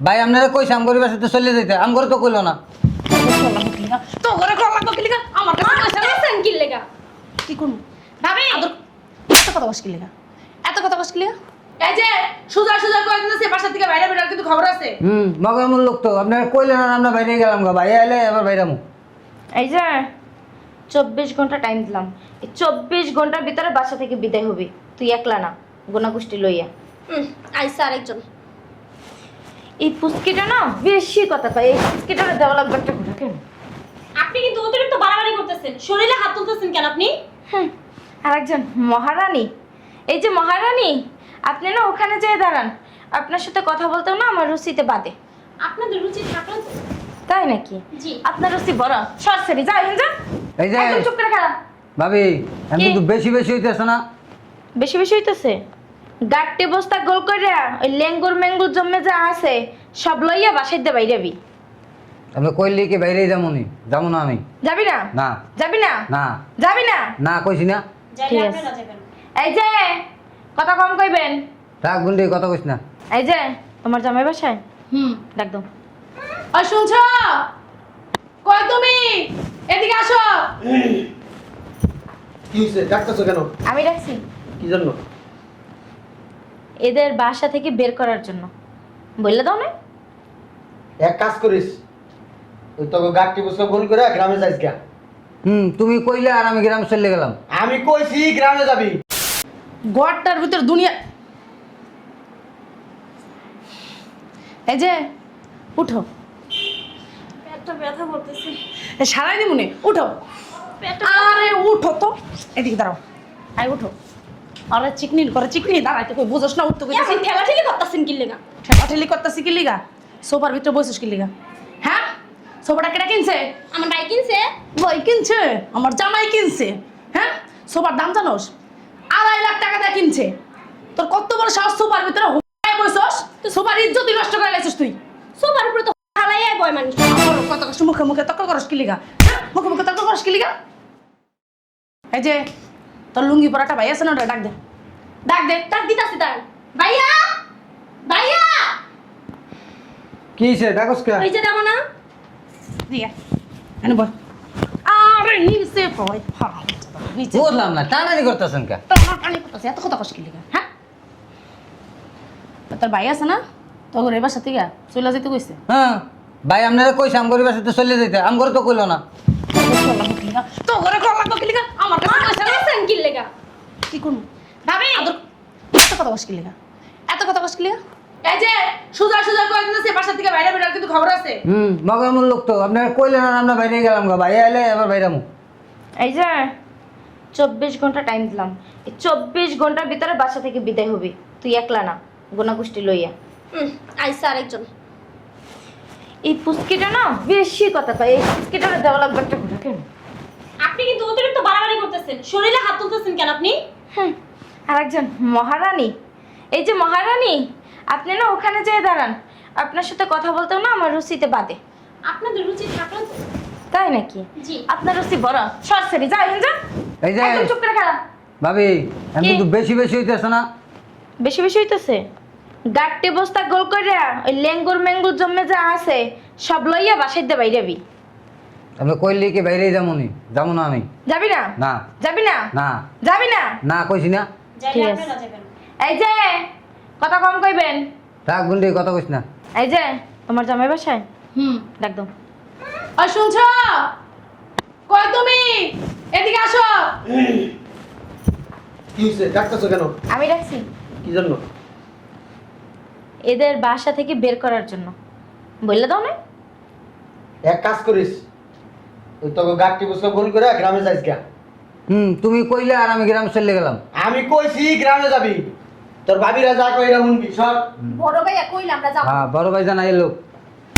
ভাই আপনারা কইছে আম গরিবের সাথে চলে যেতে, আম করে তো কইলো না। তো ঘরে কল লাগবে কি লিগা? আমার কাছে পয়সা নেই। আছেন কি লেগা? কি করব? ভাবি আদর এত কথা কস কি লিগা? এত কথা কস কি লিগা? এই যে সুজা সুজা কই দিতেছে বাসা থেকে বাইরে বের কিন্তু খবর আছে। মগামূল লোক তো আপনারা কইলেন না, আমরা বাইরে গেলাম গা, ভাই আইলে এবার বাইরামু। এই যে 24 ঘন্টা টাইম দিলাম, এই 24 ঘন্টার ভিতরে বাসা থেকে বিদায় হবি। তুই একলা না, গোনাগুষ্টি লইয়া। আইসা আরেকজন। এই পুস্কিটা না বেশি কথা কয়, এই পুস্কিটা দেওয়া লাগবে একটা ঘোরা কেন? আপনি কিন্তু অতিরিক্ত বাড়াবাড়ি করতেছেন, শরীরে হাত তুলতেছেন কেন আপনি? আর একজন মহারানী, এই যে মহারানী, আপনি না ওখানে যেয়ে দাঁড়ান। আপনার সাথে কথা বলতেও না আমার রুচিতে বাদে। আপনাদের রুচি থাকলে তো। তাই নাকি? জি। আপনার রুচি বড় সরসরি, যা এখান যা। এই যে একদম চুপ করে খারাপ। ভাবি আমি কি? কিন্তু বেশি বেশি হইতেছে না? বেশি বেশি হইতেছে। গাট্টি বস্তা গোল করে ওই লেঙ্গুর মেঙ্গুর জমে যা আছে সব লইয়া বাসায় দে বাইরাবি। আপনি কইলে কি বাইরেই যামুনি? যাবো না আমি। যাবি না? না যাবি না? না যাবি না? না কইছি না। যাইলে ঠিক আছে। আপনারা যাবেন। এই যে কথা কম কইবেন। রাগ গুন্ডি কথা কইস না। এই যে তোমার জামাই বাসায় ডাক দাও। আর শুনছো? কই তুমি? এদিকে আসো। কি হয়েছে? ডাকতেছো কেন? আমি ডাকছি কি জন্য? এদের বাসা থেকে বের করার জন্য। বললে দাও না? এক কাজ করিস, ওই তোকে গাড়ি বসে গোল করে গ্রামে যাইস গা। তুমি কইলে আর আমি গ্রামে চলে গেলাম। আমি কইছি গ্রামে যাবি। ঘরটার ভিতর দুনিয়া। এই যে উঠো, পেটটা ব্যথা করতেছে। সারাই দি মনে উঠো। পেটটা আরে উঠো তো, এদিকে দাঁড়াও। আই উঠো। আরে চিকনি করে চিকনি দাঁড়াইতে কই বুঝছ না? উঠতে কইতাছি। এখন ঠেলাঠেলি করতেছেন কি লেগা? ঠেলাঠেলি করতেছি কি লিগা? সোফার ভিতরে বসছিস কি লিগা? হ্যাঁ, সোফাটা কেটা কিনছে? আমার ভাই কিনছে। বই কিনছে? আমার জামাই কিনছে। হ্যাঁ, সোফার দাম জানোস? 2.5 লাখ টাকা দিয়ে কিনছে। তোর কত বড় সাহস সোফার ভিতরে হুকায় বসছস? তুই সোফার ইজ্জতই নষ্ট করে লাইছিস তুই। সোফার উপরে তো হালাইয়াই বয় মানুষ। আমার কত কষ্ট মুখে মুখে তর্ক করস কি লিগা? হ্যাঁ, মুখে মুখে তর্ক করস কি লিগা? এই যে তোর লুঙ্গি পরাটা ভাই আছে না, ওটা ডাক দে। ডাক দে। তার দিতাছি তার। ভাইয়া! ভাইয়া! কি হইছে ডাকস কে? ওই যে দেবো না? দিয়া এনে বল। আরে নিচে পয় হারাম নিচে বুঝলাম না, টানানি করতেছেন কে? টানাটানি করতেছে, এত কথা কস কি লিগা? হ্যাঁ, তোর ভাই আছে না, তোর এবার সাথে গা চলে যেতে কইছে। হ্যাঁ ভাই আপনারা কইছে আম গরিবের সাথে চলে যেতে, আম করে তো কইলো না। তো ঘরে কল লাগবে কি লিগা? আমার কাছে পয়সা নেই। আছেন কি লেগা? কি করব? ভাবি আদর এত কথা কস কি লিগা? এত কথা কস কি লিগা? এই যে সুজা সুজা কই দিতেছে বাসা থেকে বাইরে বের কিন্তু খবর আছে। মগামূল লোক তো আপনারা কইলেন না, আমরা বাইরে গেলাম গা, ভাই আইলে এবার বাইরামু। এই যে 24 ঘন্টা টাইম দিলাম, এই 24 ঘন্টার ভিতরে বাসা থেকে বিদায় হবি। তুই একলা না, গোনাগুষ্টি লইয়া। আইসা আরেকজন। এই পুস্কিটা না বেশি কথা কয়, এই পুস্কিটা দেওয়া লাগবে একটা ঘোরা কেন? আপনি কিন্তু অতিরিক্ত বাড়াবাড়ি করতেছেন, শরীরে হাত তুলতেছেন কেন আপনি? আর একজন মহারানী, এই যে মহারানী, আপনি না ওখানে যেয়ে দাঁড়ান। আপনার সাথে কথা বলতেও না আমার রুচিতে বাদে। আপনাদের রুচি থাকলে তো। তাই নাকি? জি। আপনার রুচি বড় সরসরি, যা এখান যা। এই যে একদম চুপ করে খারাপ। ভাবি আমি কি? কিন্তু বেশি বেশি হইতেছে না? বেশি বেশি হইতেছে। গাট্টি বস্তা গোল করে ওই লেঙ্গুর মেঙ্গুর জমে যা আছে সব লইয়া বাসায় দে বাইরাবি। আপনি কইলে কি বাইরেই যামুনি? যাবো না আমি। যাবি না? না যাবি না? না যাবি না? না কইছি না। যাইলে ঠিক আছে। আপনারা যাবেন। এই যে কথা কম কইবেন। রাগ গুন্ডি কথা কইস না। এই যে তোমার জামাই বাসায় ডাক দাও। আর শুনছো? কই তুমি? এদিকে আসো। কি হয়েছে? ডাকতেছো কেন? আমি ডাকছি কি জন্য? এদের বাসা থেকে বের করার জন্য। বললে দাও না? এক কাজ করিস, ওই তোকে গাড়ি বসে গোল করে গ্রামে যাইস গা। তুমি কইলে আর আমি গ্রামে চলে গেলাম। আমি কইছি গ্রামে যাবি। তোর ভাবিরা যা কইরা শুনবি সব। বড় ভাইয়া কইলে আমরা যাব। হ্যাঁ বড় ভাই জানাই লোক।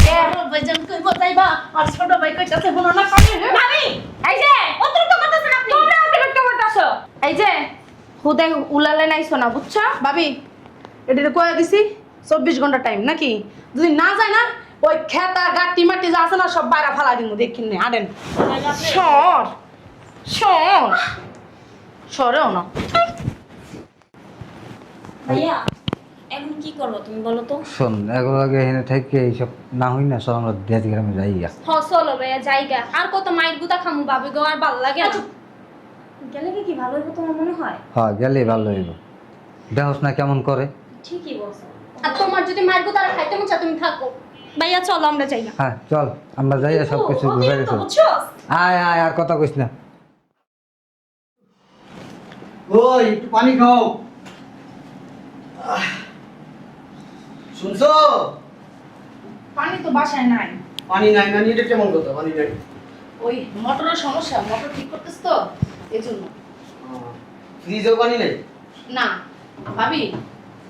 বড় ভাইজান কইব যাইবা, আর ছোট ভাই কইতাছে হলো না কানে। ভাবি এই যে অতিরিক্ত করতেছেন আপনি। তোমরা অতিরিক্ত করতেছো। এই যে হুদাই উলালে নাইছো না, বুঝছো? ভাবি এটা কয়ে দিছি 24 ঘন্টা টাইম নাকি? যদি না যায় না, ওই খেতা গাটি মাটি যা আছে না সব বাইরে ফালা দিমু, দেখিন নে আডেন। সর সর সরেও না। ভাইয়া এখন কি করবো তুমি বলো তো? শোন এগুলো আগে এখানে থেকে এইসব না হই না, চল আমরা দেশ গ্রামে যাই গা। হ চলো ভাইয়া জায়গা আর কত মাইর গুতা খামু ভাবি গো আর ভালো লাগে না। গেলে কি ভালো হইব তোমার মনে হয়? হ্যাঁ গেলেই ভালো হইব। দেখোস না কেমন করে। ঠিকই বলছো। আর তোমার যদি মাইর গুতা আর খাইতে মন চায় তুমি থাকো। ভাইয়া চলো আমরা যাই না। হ্যাঁ চল আমরা যাই, সব কিছু বুঝে গেছি। বুঝছো? আয় আয় আর কথা কইস না। ওই একটু পানি খাও। শুনছো? পানি তো বাসায় নাই। পানি নাই মানে এটা কেমন কথা? পানি নাই ওই মোটরের সমস্যা, মোটর ঠিক করতেছ তো এই জন্য। ফ্রিজেও পানি নাই? না ভাবি,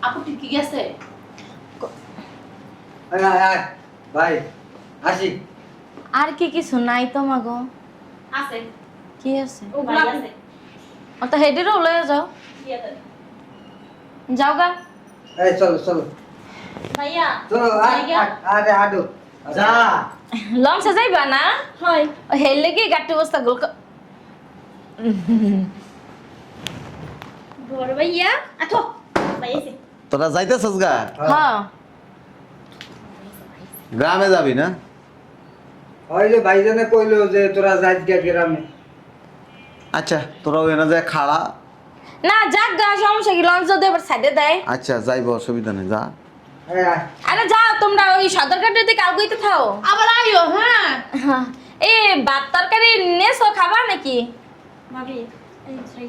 আপু ঠিক গেছে? আয় আয় আয় ভাই আসি। আর কি কিছু নাই তো মাগো? আছে। কি আছে? ও ভাই আছে। ও তো হেডেরও লয়ে যাও। দিয়া দাও। যাও গা। এই চলো চলো ভাইয়া চলো। জায়গা? আরে হাঁটো যা। লঞ্চে যাইবা না? হয়। ও হেললে কি গাট্টি বস্তা গোল বড় ভাইয়া আঠো ভাই এসে। তোরা যাইতেছস গা? হ্যাঁ। গ্রামে যাবি না? ওই যে ভাইজানে কইলো যে তোরা যাইস গা গ্রামে। আচ্ছা তোরা ওখানে যায় খাড়া। না যাক গা, সমস্যা কি? লঞ্চ যদি এবার সাইডে দেয়। আচ্ছা যাইব, অসুবিধা নেই, যা। আয় আয় আরে যাও তোমরা ওই সদরঘাটের দিকে আগুইতে থাও। আবার আইও। হ্যাঁ হ্যাঁ। এই ভাত তরকারি নেছো, খাবা নাকি? ভাবি এই যাই।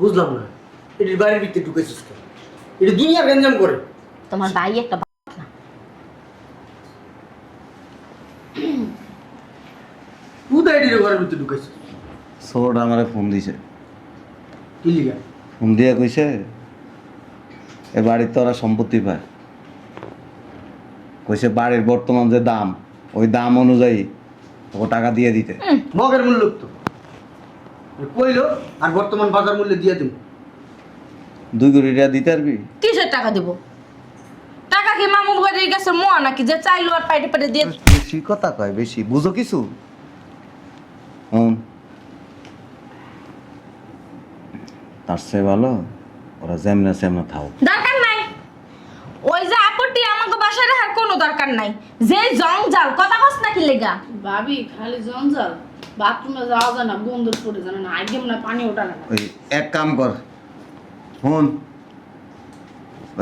বুঝলাম না, এটির বাড়ির ভিতরে ঢুকেছিস কেন? এটা দুনিয়ার গঞ্জাম করে। তোমার ভাই একটা তুই এটির ঘরের ভিতরে ঢুকেছিস ছোটটা আমারে ফোন দিছে। কি লিগা? ফোন দিয়া কইছে এ বাড়ির তোরা সম্পত্তি পায়। কইছে বাড়ির বর্তমান যে দাম, ওই দাম অনুযায়ী তোকে টাকা দিয়ে দিতে। মগের মূল্য তো কইলো, আর বর্তমান বাজার মূল্যে দিয়ে দিন। 2 কোটি টাকা দিতে পারবি? কিসের টাকা দিব? টাকা কি মামু বাড়ির কাছে মোয়া নাকি যে চাইলো আর পাইটে পাইটে দিয়ে? বেশি কথা কয়, বেশি বুঝো কিছু। তার চেয়ে ভালো ওরা যেমনে সেমনে থাও। দরকার নাই। ওই যে আপত্তি আমাকে বাসায় রাখার কোনো দরকার নাই। যে জঞ্জাল কথা কস নাকি লেগা? ভাবি খালি জঞ্জাল, বাথরুমে যাওয়া যায় না, বন্ধুর পড়ে জানে না, আগে না পানি ওঠা না। ওই এক কাম কর, শোন,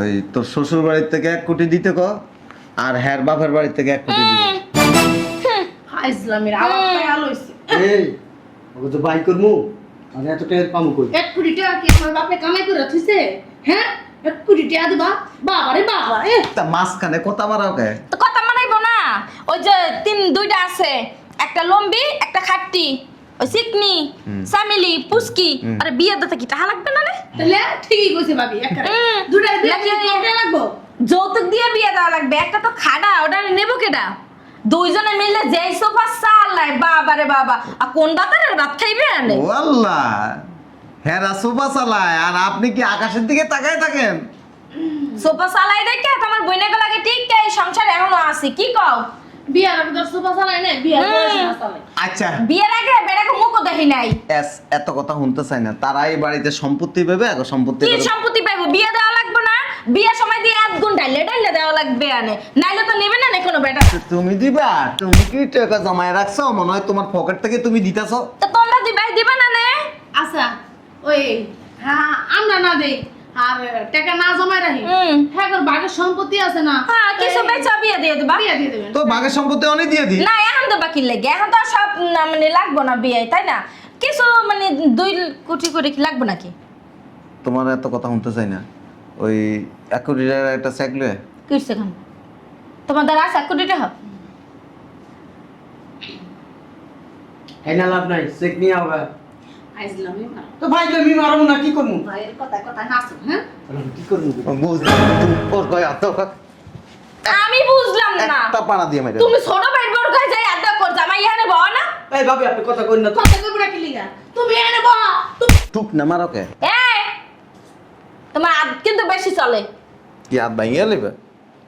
ওই তোর শ্বশুর বাড়ির থেকে 1 কোটি দিতে ক, আর হ্যার বাপের বাড়ির থেকে 1 কোটি দিতে। ইসলামের আলাদা আলো হইছে। এই ওকে তো বাই করমু, আর এত টাকা পামু কই? 1 কোটি টাকা কি আমার বাপে কামাই করে থইছে? হ্যাঁ 1 কোটি টাকা দিবা? বাবা রে বাবা। তা মাঝখানে কথা বাড়াও কে? তো কথা মানাইবো না? ওই যে দুইটা আছে, একটা লম্বি একটা খাট্টি, ওই চিকনি সামিলি পুস্কি। আরে বিয়ে দিতে কি টাকা লাগবে না রে? তাহলে ঠিকই কইছে ভাবি, একারে দুটা দিয়ে কত লাগবো? যৌতুক দিয়ে বিয়ে দেওয়া লাগবে। একটা তো খাড়া, ওটা নেবো কেডা? দুইজনে মিলে যেই সোফা চালাই, বাবা রে বাবা, আর কোন বাতারের ভাত খাইবে আনে? ও আল্লাহ, হেরা সোফা চালায় আর আপনি কি আকাশের দিকে তাকায় থাকেন? সোফা চালাই দেখে তোমার বইনে লাগে ঠিক এই সংসার এখনো আছে। কি কও? বিয়ার আগে তোর সোফা চালাই না, বিয়ার পরে না চালাই। আচ্ছা বিয়ের আগে বেড়াকে মুখও দেখি নাই। এত কথা শুনতে চাই না। তারা এই বাড়িতে সম্পত্তি পাবে, আগে সম্পত্তি কি পাবে। সম্পত্তি পাইবো? বিয়ে দেওয়া লাগবে না? বিয়ের সময় দিয়ে 1 গুণ ডাইলে দেওয়া লাগবে আনে, নাইলে তো নেবে না কোনো বেটা। তুমি দিবা? তুমি কি টাকা জমায় রাখছো? মনে হয় তোমার পকেট থেকে তুমি দিতেছো। তো তোমরা দিবা না নে? আচ্ছা ওই হ্যাঁ আমরা না দেই আর টাকা না জমায় রাখি, হ্যাঁ তোর বাগের সম্পত্তি আছে না, হ্যাঁ কিছু বেচা বিয়ে দিয়ে দিবা। বিয়া দিয়ে দেবেন। তো বাঘের সম্পত্তি অনেক দিয়ে দি। না এখন তো বাকি লাগে, এখন তো আর সব না মানে লাগবো না বিয়ে, তাই না? কিছু মানে 2 কোটি করে কি লাগবে নাকি? তোমার এত কথা শুনতে চাই না। ওই 1 কোটি টাকার একটা চেক লয়ে কিসে খান তোমাদের আছে 1 কোটি টাকা? হেনা লাভ নাই, চেক নিয়ে আওগা। আইজলামি না তো ভাই আমি মারমু না, কি করমু? ভাইয়ের কথা কথা নাচো। হ্যাঁ কি করমু? বুঝলাম তুমি ওর গায়ে হাত দাও। আমি বুঝলাম না। একটা পানা দিয়ে মেরে তুমি ছোট ভাই বড় গায় যাই আড্ডা কর, জামাই এখানে বহ না? এই ভাবি আপনি কথা কইন না তো। কথা কইবো না কি লিগা? তুমি এনে বহা তুমি। টুক না মারো কে? এই তোমার আদ কিন্তু বেশি চলে। কি হাত ভাঙিয়ে নেবে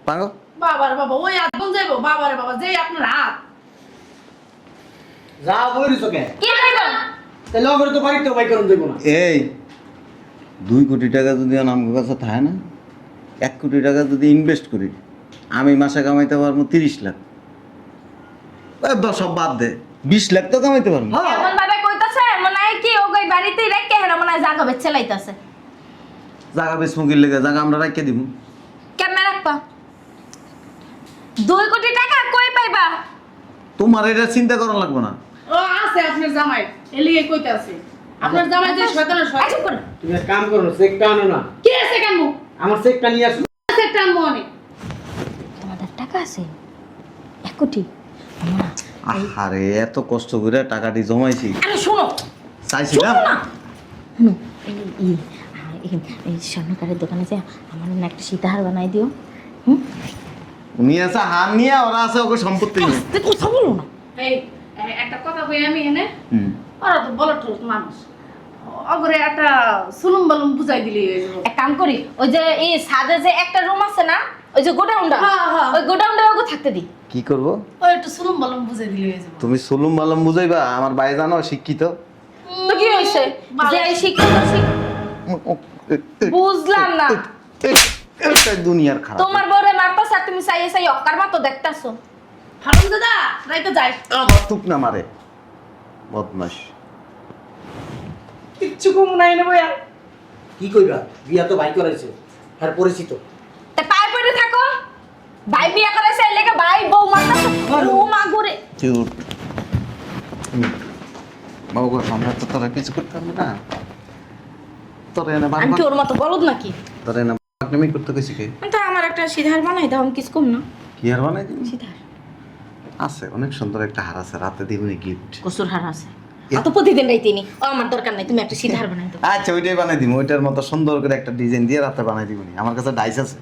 পাঙ্গো? বাবার বাবা ওই আদম যাইবো, বাবারে বাবা যেই আপনার হাত। যা বইরিছো কে? কি খাইবা? তাহলে ওগরে তো বাড়িতেও বাই করুন দেব না। এই 2 কোটি টাকা যদি আমার কাছে থাকে না, 1 কোটি টাকা যদি ইনভেস্ট করি, আমি মাসে কামাইতে পারবো 30 লাখ। সব বাদ দে, 20 লাখ তো কামাইতে পারবো। এমন ভাবে কইতাছে মনে হয় কি ওই বাড়িতেই রেখে হেরা মনে হয় জাগা বেচে লাইতাছে। জায়গা বেশ মুগির লেগে জায়গা আমরা রাখিয়ে দিব। কেমনে রাখবা? 2 কোটি টাকা কই পাইবা? তোমার এটা চিন্তা করা লাগবে না। ও আছে আপনার জামাই এলিয়ে কইতে আছে আপনার জামাই যে শয়তানের আচ্ছা শয়তান করো। তুমি এক কাম করো, চেকটা আনো না। কি আছে কেন আমার চেকটা নিয়ে আসো। আছে টান মনে তোমাদের টাকা আছে 1 কোটি। আরে এত কষ্ট করে টাকাটি জমাইছি, আরে শোনো চাইছিলাম। শোনো না, এই স্বর্ণকারের দোকানে যে আমার জন্য একটা সীতাহার বানাই দিও। নিয়ে আছে হার নিয়ে, ওরা আছে ওকে সম্পত্তি নিয়ে। কথা বলো না। এই একটা কথা কই আমি এনে হুম। ওরা তো বড় ঠোস মানুষ অগরে একটা সুলুম বালুম বুঝাই দিলি এক কাম করি, ওই যে এই ছাদে যে একটা রুম আছে না, ওই যে গোডাউনটা, হ্যাঁ, হ্যাঁ। ওই গোডাউনটা ওকে থাকতে দি। কি করব? ওই একটু সুলুম বালুম বুঝাই দিলি হয়ে যাবে তুমি সুলুম মালুম বুঝাইবা? আমার ভাই জানো শিক্ষিত। তো কি হইছে ভালো। যে এই শিক্ষিত বুঝলাম না। এটা দুনিয়ার খারাপ। তোমার বউরে মারতাছ আর তুমি চাইয়ে চাই অক্কার মতো দেখতাছো। হারাম দাদা রাইতে যাই আমার তুক না মারে, বদমাশ। কিচ্ছু কম নাই নেবো আর কি কইবা? বিয়া তো ভাই করাইছে, আর পরিচিত। তা পায়ে পড়ে থাকো। ভাই বিয়া করেছে এর লেগে ভাই বউ মারতাছে। ও মা ঘুরে চুপ। বাবু গো, আমরা তো তোরা কিছু করতে পারবো না। তোরা এনে আমি কি বারবার ওর মতো বলদ নাকি? তোরা এনে বাকনামি করতে কইছি কে? তা আমার একটা সিধার বানাই দাও, আমি কিছু কম না। কি আর বানাই দিবি? সিধার আছে অনেক সুন্দর একটা হার আছে, রাতে দিবনি গিফট। কসুর হার আছে, অত প্রতিদিন রাইতেনি। ও আমার দরকার নাই, তুমি একটা সিধার বানাই দাও। আচ্ছা ওইটাই বানাই দিব, ওইটার মতো সুন্দর করে একটা ডিজাইন দিয়ে রাতে বানাই দিবনি। আমার কাছে ডাইস আছে।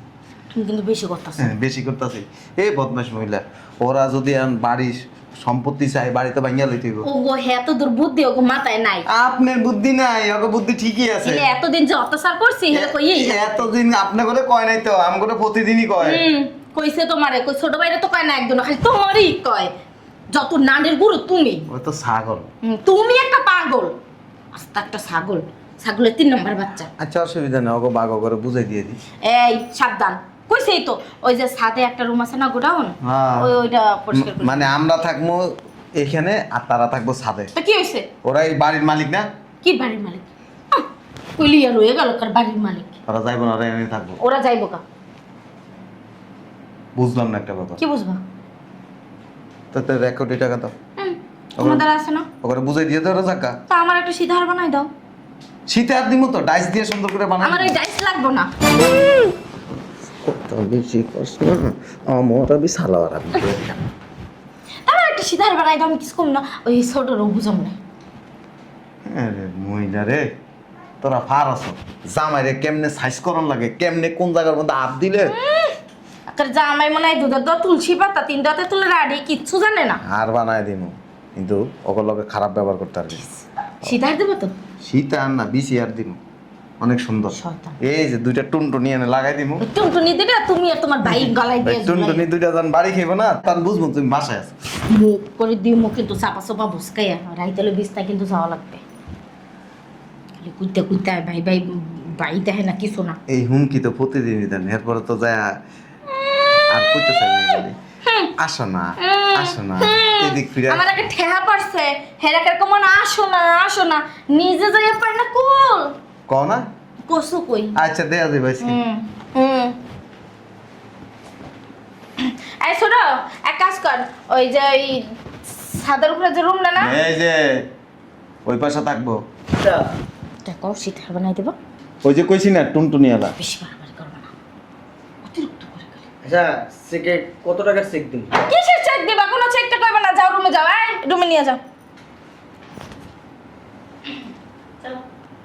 তুমি কিন্তু বেশি করতেছো। হ্যাঁ, বেশি করতেছি। এই বদমাশ মহিলা, ওরা যদি বাড়ির সম্পত্তি চাই, বাড়িতে ভাঙিয়া লইতে হইব। ও গো হ্যাঁ, তো দুর্বুদ্ধি ওগো মাথায় নাই। আপনার বুদ্ধি নাই, ওকে বুদ্ধি ঠিকই আছে। এলে এতদিন যে অত্যাচার করছি হেলে কইই। এতদিন আপনি করে কয় নাই তো, আমি করে প্রতিদিনই কয়। কইছে তোমারে, কই ছোট ভাইরে তো কয় না একদম, খালি তোমারই কয়। যত নানের গুরু তুমি। ওই তো ছাগল। তুমি একটা পাগল, আস্তা একটা ছাগল, ছাগলের 3 নম্বর বাচ্চা। আচ্ছা অসুবিধা নেই, ওকে বাঘ করে বুঝাই দিয়ে দিই। এই সাবধান, কইছেই তো ওই যে ছাদে একটা রুম আছে না গোডাউন, হ্যাঁ। ওইটা পরিষ্কার করে। মানে আমরা থাকবো এখানে আর তারা থাকবো ছাদে। তা কি হইছে? ওরা এই বাড়ির মালিক না? কি বাড়ির মালিক? কইলি আর হয়ে গেল কার বাড়ির মালিক। ওরা যাইবো না, ওরা এনে থাকবো। ওরা যাইবো কা? বুঝলাম না একটা কথা। কি বুঝবা? তো 1 কোটি টাকা দাও, তোমাদের আছে না? ওকে বুঝাই দিয়ে দাও, ওরা যাকা। তা আমার একটা সিধার বানাই দাও। শীতে আর দিমু তো, ডাইস দিয়ে সুন্দর করে বানাই। আমার ওই ডাইস লাগবো না। কত বেশি কষ্ট না, আমার আমি সালোয়ার আমি। আমার একটা সিধার বানাই দাও, আমি কিছু কম না। ওই ছোট রোগ বুঝাম না। আরে মহিলা রে, তোরা ফার আছো। জামাইরে কেমনে সাইজ করন লাগে, কেমনে কোন জায়গার মধ্যে হাত দিলে। আকার জামাই মনে হয় দুধের দর তুলসী পাতা 3 রাতে তুলে রাডি, কিচ্ছু জানে না। আর বানায় দিমু, কিন্তু ওগুলো লগে খারাপ ব্যবহার করতে পারবি। সিধার দেবো তো? শীত আর না, বিসি আর দিমু, অনেক সুন্দর। শয়তান। এই যে 2টা টুনটুনি এনে লাগাই দিমু। ওই টুনটুনি দিবে আর তুমি আর তোমার ভাই গলায় দিয়ে টুনটুনি 2টা জন বাড়ি খাইবো না, তার বুঝবো তুমি বাসায় আছো। মুখ করে দিয়ে মুখ কিন্তু চাপা চাপা ভুসকাইয়া রাইতেলে বিস্তা কিন্তু যাওয়া লাগবে। খালি কুইতে কুইতে ভাই ভাই ভাই দেখে না কিছু না। এই হুমকি তো প্রতিদিনই দেন, এরপরে তো যায় আর কইতে চাই না বলে। আসো না, আসো না, এদিক ফিরে আমার একটা ঠেহা পারছে, হেরাকের কমন আসো না আসো না, নিজে যাইয়া পারে না কুল কও না। কসু কই। আচ্ছা দেয়া যাবে আজকে। এই শোনো, এক কাজ কর, ওই যে ওই ছাদের উপরে যে রুমটা না, এই যে ওই পাশে থাকবো। দেখো সিধার বানাই দেবো। ওই যে কইছি না টুনটুনিওয়ালা। বেশি বাড়াবাড়ি করবো না, অতিরিক্ত করে গেলে। আচ্ছা, চেকে কত টাকার চেক দিন? কিসের চেক দিবা? কোনো চেকটা করবে না, যাও রুমে যাও, এই রুমে নিয়ে যাও।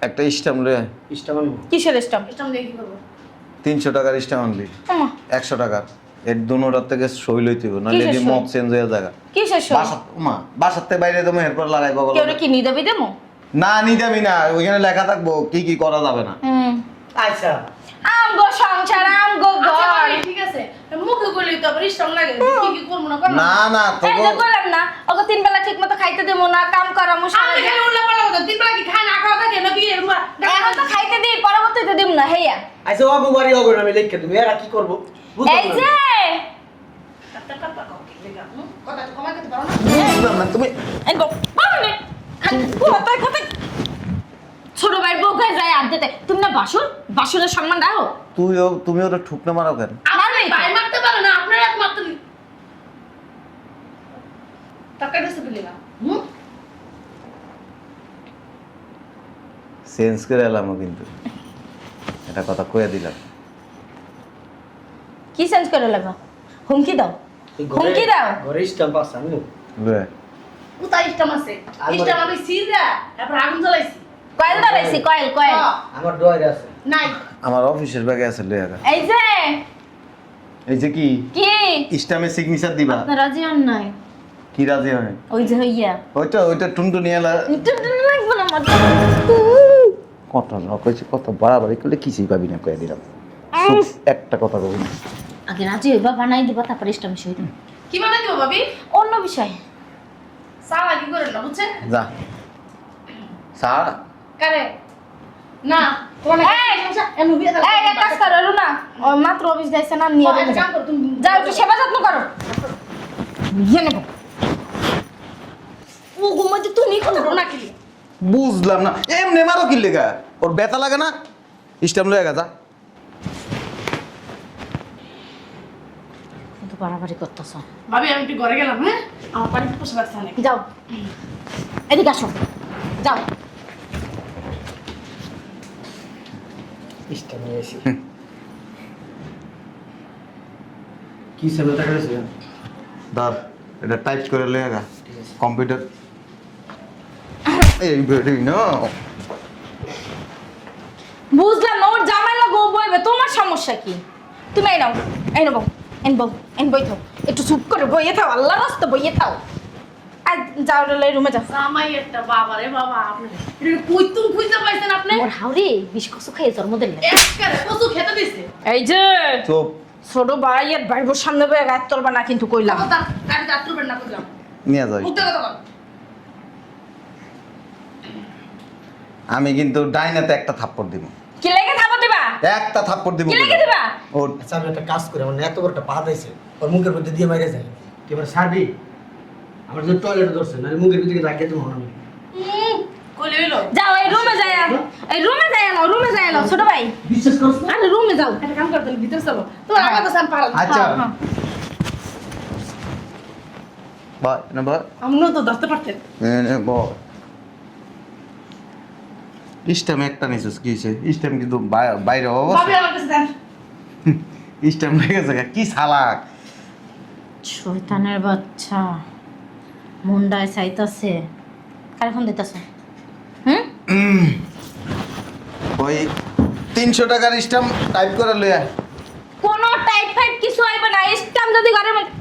একটা স্ট্যাম্প রে, ইস্টা বানবো। কিসের স্টাম্প? এটা আমি কি করবো 300 টাকার স্ট্যাম্প আনবি, 100 টাকার। এর দুনোটার থেকে সই লইতে হবে, নাহলে কিসের এটি সই? মত চেঞ্জ হয়ে যাবে। কিসের সই? বাসার থেকে বাইরে তুমি এরপর লড়াই বগল। কেউ কি নিয়ে দেবে দেবো? না নি যাবি না, ওইখানে লেখা থাকবো কি কি করা যাবে না। আচ্ছা, আমগো সংসার আমগো আচ্ছা, ঘর। ভাবি, ঠিক আছে মুখে বলি তো আবার ইসলাম লাগে কি কি করবো না করবো না না এই তোকে যে বললাম না, ওকে 3 বেলা ঠিক মতো খাইতে দেবো না, কাম করামো আমি খালি উল্লা পাল্লা তো তিন বেলা কি খায় না খাওয়া থাকে নাকি এখন তো খাইতে দিই পরবর্তীতে দিব না হেয়া আচ্ছা অগো বাড়ি অগো আমি লিখে তুমি এরা কি করবো এই যে কথা তো কমাই দিতে পারো না বুঝলাম না তুমি এই গো বাবনে কোথায় কোথায় ছোট ভাই বউ গায় যায় আর দিতে তুমি না বাসনের সম্মান রাখো তুমি ওটা ঠুকনা মারো কেন আমার নেই ভাই মারতে পারে না আপনার এক মারতে নেই টাকা দিতে দিলেন চেঞ্জ করে এলাম কিন্তু এটা কথা কয়ে দিলাম কি সেন্স করে লাগা হুমকি দাও হুমকি দাও ঘরে স্ট্যাম্প আছে আমি লয়ে কোথায় ইস্টাম আছে ইস্টাম আমি সিজা তারপর আগুন জ্বালাইছি কয়েল ধরাইছি কয়েল আমার ডয়ারে আছে নাই আমার অফিসের ব্যাগে আছে লয়ে গা এই যে এই যে কি কি স্টামে সিগনেচার দিবা আপনার রাজি হন নাই কি রাজি হয় ওই যে হইয়া ওইটা টুনটুনি এলা লাগবে না আমার কত না কইছি কত বাড়াবাড়ি করলে কিছুই পাবি না কয়ে দিলাম চুপ, একটা কথা কবি না আগে রাজি হইবা বানাই দিবা তারপর ইস্টাম সই দিন কি বানাই দিব ভাবি অন্য বিষয় সালা কি করেন না বুঝছেন যা স্যার কারে না তোমার এমন বিয়ে দাও এই এক কাজ করো রুনা ও মাত্র অফিস যাইছে না নিয়ে একটা কাম করো তুমি যাও একটু সেবা যত্ন করো নিয়ে নেবো ও ঘুমাতে তুমি কথা করো না কি বুঝলাম না এমনি মারো কি লেগা ওর ব্যথা লাগে না স্টাম লয়ে গা যা কিন্তু বাড়াবাড়ি করতেছ ভাবি আমি একটু ঘরে গেলাম হ্যাঁ আমার পানি পোষা লাগছে অনেক যাও এদিকে আসো যাও স্ট্যাম্প নিয়ে এসে কি সেবা টাকা দিয়েছে ধর এটা টাইপ করে লয়ে গা কম্পিউটার এই বেডি না বুঝলাম না ওর জামাই লাগো বইবে তোমার সমস্যা কি তুমি এই নাও এন বই থাও একটু চুপ করে বইয়ে থাও আল্লাহ রাস্তা বইয়ে থাও আর যাও রে রুমে যাও জামাই একটা বাবা রে বাবা আপনি এটা কই তুমি খুঁজতে পাইছেন আপনি ওর হাওরে বিষ কসু খেয়ে জন্ম দিলে একবারে কচু খেতে দিছে এই যে চুপ ছোট ভাই আর ভাইবোর সামনে বয়ে গায়ে তোলবা না কিন্তু কইলাম কথা কাটি কাটতে না কইলাম নিয়ে যাই মুখটা কথা বল আমি কিন্তু ডাইনাতে একটা থাপ্পড় দিব কি লেগে থাকো দিবা একটা থাপ্পড় দিব কি লেগে দিবা ওর আচ্ছা আমি একটা কাজ করি আমার এত বড় একটা পা দিয়েছে ওর মুখের মধ্যে দিয়ে মাইরে যায় কি এবার সারবি আমার যে টয়লেটে ধরছে না মুখের ভিতরে রাখিয়ে তুমি হন আমি কইলে হইলো যাও এই রুমে যাই নাও রুমে যাই নাও ছোট ভাই বিশ্বাস করছ না আরে রুমে যাও একটা কাম করতে ভিতরে চলো তো আমার কাছে আমি পারলাম আচ্ছা হ্যাঁ। বাই না বাই আমরাও তো ধরতে পারতেন স্টাম একটা নিছিস কি হয়েছে স্টাম কিন্তু বাইরে ভাবি অবস্থা আমার কাছে দেন স্টাম লেগেছে কি সালাক শয়তানের বাচ্চা মুন্ডায় চাইতাছে কারে ফোন দিতেছ ওই 300 টাকার স্টাম টাইপ করে লইয়া কোনো টাইপ ফাইপ কিছু আইবে না স্টাম যদি ঘরের মধ্যে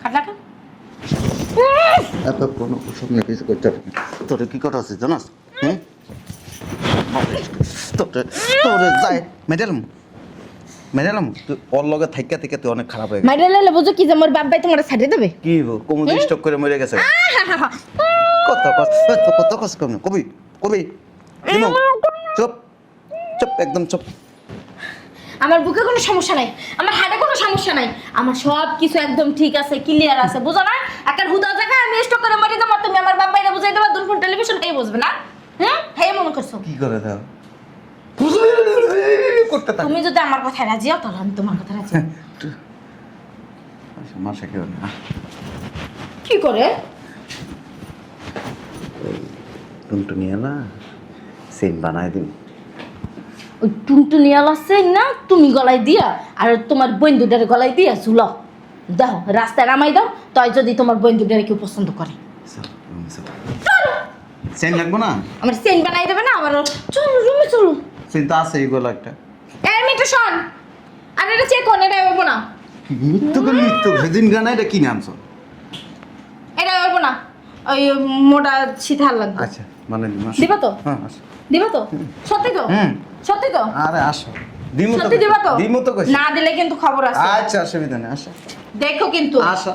খাটলাটা এত কোনো সামনে কিছু করতে হবে না। তোরে কি কথা আছে জানাস হুম তোরে যাই মেডালাম তুই ওর লগে থাইকা থেকে তুই অনেক খারাপ হয়ে গেছে মাইরে লাইলে বুঝো কি যে মোর বাপ ভাই তোমার ছাড়িয়ে দেবে কি কোমর স্টক করে মরে গেছে কত কস কম না কবি দিমু চুপ চুপ একদম চুপ আমার বুকে কোনো সমস্যা নাই আমার হাড়ে কোনো সমস্যা নাই আমার সব কিছু একদম ঠিক আছে ক্লিয়ার আছে বুঝো না একটা হুদা জায়গায় আমি স্টক করে মরে যাবো তুমি আমার বাপ ভাইরা বুঝাই দেবা দুর্ফোন টেলিভিশন কে বুঝবে না হে মনে করছো কি করে দাও করতে থাক তুমি যদি আমার কথায় রাজি হও তাহলে আমি তোমার কথা রাজি হব। মাসে কেউ না কি করে টুনটুনি এলা সেম বানাই দিন ওই টুনটুনিয়াল আছে না তুমি গলায় দিয়া আর তোমার বন্ধুদের গলায় দিয়া ঝুলাও দেখো রাস্তায় নামাই দাও তাই যদি তোমার বন্ধুদের কেউ পছন্দ করে সেন লাগবো না আমার সেন্ট বানাই দেবে না আমার চলো রুমে চলো সেন তো আছে এইগুলো একটা এর মিটু শোন আর এটা চেক কোন এটা হইব না মৃত্যু সেদিন গানা এটা কি নামছো এটা হইব না ওই মোটা শীতাল লাগবে আচ্ছা মানে দিবা তো হ্যাঁ আসো দিবা তো সত্যি তো হুম। সত্যি তো আরে আসো দিমু তো সত্যি দিবা তো দিমু তো কইছি না দিলে কিন্তু খবর আছে আচ্ছা অসুবিধা নেই আসো দেখো কিন্তু আসো